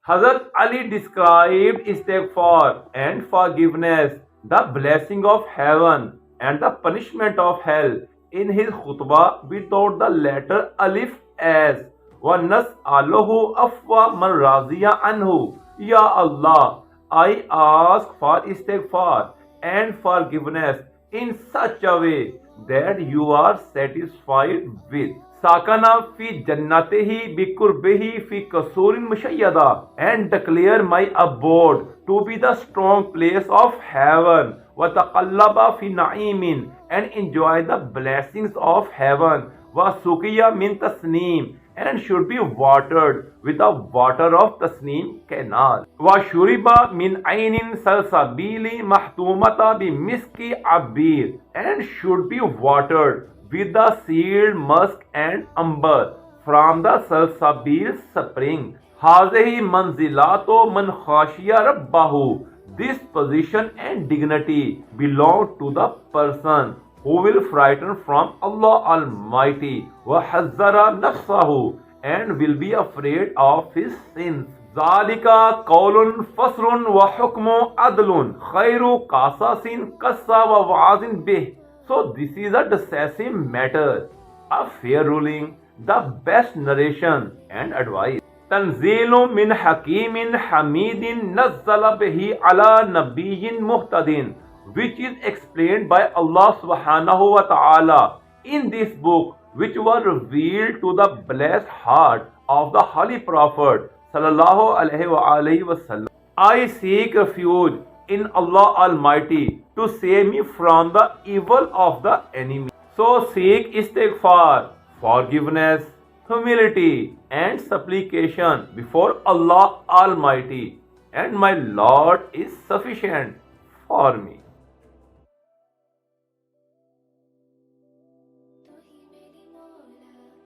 Hazrat Ali described Istigfar and forgiveness, the blessing of heaven and the punishment of hell in his khutba without the letter Alif as وَنَسْأَلُهُ أَفْوَى مَنْ رَضِيَ عَنْهُ. Ya Allah, I ask for Istigfar and forgiveness in such a way that you are satisfied with. Sakana fi jannatihi bi kurbihi fi kasurin mushayyada, and declare my abode to be the strong place of heaven. Wa taqallaba fi na'imin, and enjoy the blessings of heaven. Wa suqiya min tasneem, and should be watered with the water of Tasneem canal. Wa shuriba min ainin salsabili mahtumata bi miski abir, and should be watered with the sealed musk and amber from the salsabil spring. Hazihi manzilato man khashiya rabbahu. This position and dignity belong to the person who will frighten from Allah Almighty, wa hazzara nafsahu, and will be afraid of his sins. Zalika qawlun fasrun wa hukmu adlun khairu qasasin qassa wa wa'azin bih. So this is a decisive matter, a fair ruling, the best narration and advice. Tanzilu min hakimin hamidin nazzala bihi ala nabiyyin muhtadin, which is explained by Allah subhanahu wa ta'ala in this book, which was revealed to the blessed heart of the Holy Prophet sallallahu alaihi wasallam. I seek refuge in Allah Almighty to save me from the evil of the enemy. So seek istighfar, forgiveness, humility and supplication before Allah Almighty, and my Lord is sufficient for me.